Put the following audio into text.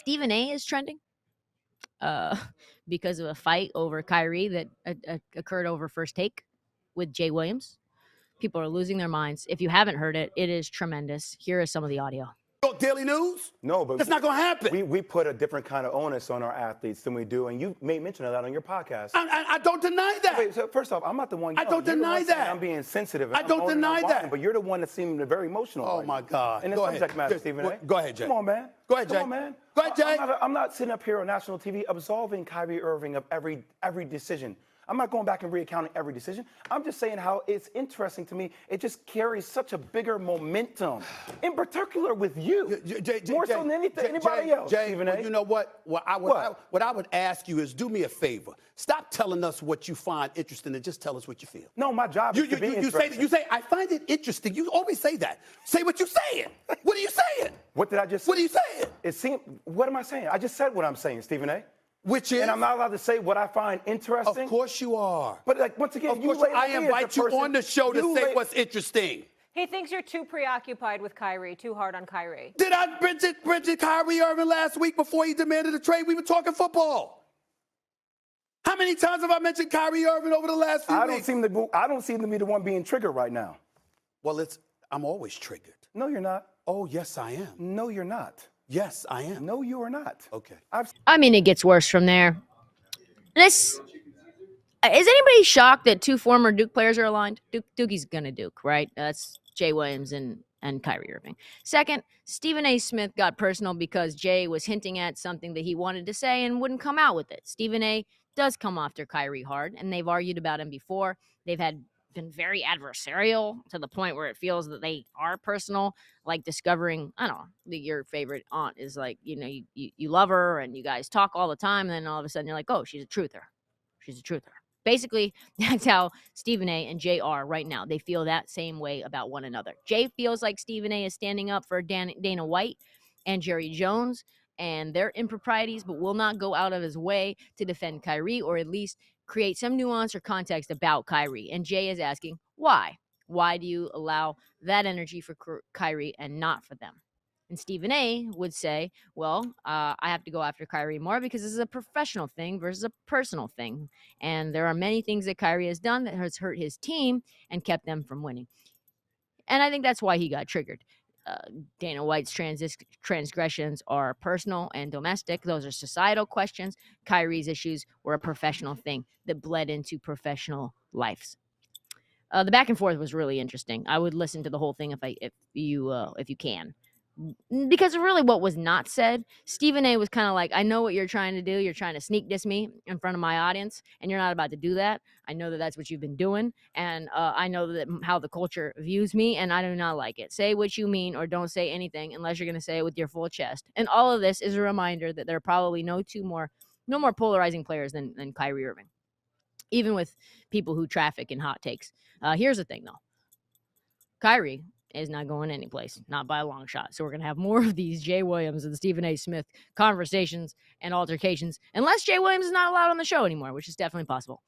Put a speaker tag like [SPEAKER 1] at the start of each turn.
[SPEAKER 1] Stephen A is trending because of a fight over Kyrie that occurred over First Take with Jay Williams. People are losing their minds. If you haven't heard it, it is tremendous. Here is some of the audio.
[SPEAKER 2] Daily news?
[SPEAKER 3] No, but
[SPEAKER 2] that's not going to happen.
[SPEAKER 3] We put a different kind of onus on our athletes than we do, and you made mention of that on your podcast.
[SPEAKER 2] I don't deny that.
[SPEAKER 3] Wait, so first off, I'm not the one.
[SPEAKER 2] I don't deny that.
[SPEAKER 3] I'm being sensitive.
[SPEAKER 2] I don't deny that.
[SPEAKER 3] But you're the one that seemed very emotional.
[SPEAKER 2] Oh my God.
[SPEAKER 3] In the subject matter, Stephen A.
[SPEAKER 2] Go ahead, Jay.
[SPEAKER 3] Come on, man.
[SPEAKER 2] Go ahead, Jay.
[SPEAKER 3] Come on, man.
[SPEAKER 2] Go ahead, Jay.
[SPEAKER 3] I'm not sitting up here on national TV absolving Kyrie Irving of every decision. I'm not going back and recounting every decision. I'm just saying how it's interesting to me. It just carries such a bigger momentum, in particular with you, more so than anybody else.
[SPEAKER 2] Jay, well, you know what? What I would ask you is do me a favor. Stop telling us what you find interesting and just tell us what you feel.
[SPEAKER 3] No, my job is to be interesting.
[SPEAKER 2] You say, I find it interesting. You always say that. Say what you're saying. What are you saying?
[SPEAKER 3] What did I just say?
[SPEAKER 2] What are you saying?
[SPEAKER 3] What am I saying? I just said what I'm saying, Stephen A.
[SPEAKER 2] Which is?
[SPEAKER 3] And I'm not allowed to say what I find interesting.
[SPEAKER 2] Of course you are.
[SPEAKER 3] But like once again,
[SPEAKER 2] I invite you on the show to say what's interesting.
[SPEAKER 4] He thinks you're too preoccupied with Kyrie, too hard on Kyrie.
[SPEAKER 2] Did I mention Kyrie Irving last week before he demanded a trade? We were talking football. How many times have I mentioned Kyrie Irving over the last few weeks?
[SPEAKER 3] I don't seem to be the one being triggered right now.
[SPEAKER 2] Well, I'm always triggered.
[SPEAKER 3] No, you're not.
[SPEAKER 2] Oh, yes, I am.
[SPEAKER 3] No, you're not.
[SPEAKER 2] Yes, I am.
[SPEAKER 3] No, you are not.
[SPEAKER 2] Okay.
[SPEAKER 1] I mean, it gets worse from there. Is anybody shocked that two former Duke players are aligned? Dookie's gonna Duke, right? That's Jay Williams and Kyrie Irving. Second, Stephen A. Smith got personal because Jay was hinting at something that he wanted to say and wouldn't come out with it. Stephen A. does come after Kyrie hard, and they've argued about him before. They've been very adversarial to the point where it feels that they are personal, like discovering, I don't know, that your favorite aunt is like, you love her and you guys talk all the time. And then all of a sudden you're like, oh, she's a truther. She's a truther. Basically, that's how Stephen A. and Jay are right now. They feel that same way about one another. Jay feels like Stephen A. is standing up for Dana White and Jerry Jones and their improprieties, but will not go out of his way to defend Kyrie or at least create some nuance or context about Kyrie. And Jay is asking, why? Why do you allow that energy for Kyrie and not for them? And Stephen A. would say, well, I have to go after Kyrie more because this is a professional thing versus a personal thing. And there are many things that Kyrie has done that has hurt his team and kept them from winning. And I think that's why he got triggered. Dana White's transgressions are personal and domestic. Those are societal questions. Kyrie's issues were a professional thing that bled into professional lives. The back and forth was really interesting. I would listen to the whole thing if you can. Because of really what was not said, Stephen A. was kind of like, I know what you're trying to do. You're trying to sneak diss me in front of my audience, and you're not about to do that. I know that that's what you've been doing, and I know that how the culture views me, and I do not like it. Say what you mean or don't say anything unless you're going to say it with your full chest. And all of this is a reminder that there are probably no more polarizing players than Kyrie Irving, even with people who traffic in hot takes. Here's the thing, though. Kyrie is not going anyplace, not by a long shot. So we're going to have more of these Jay Williams and Stephen A. Smith conversations and altercations, unless Jay Williams is not allowed on the show anymore, which is definitely possible.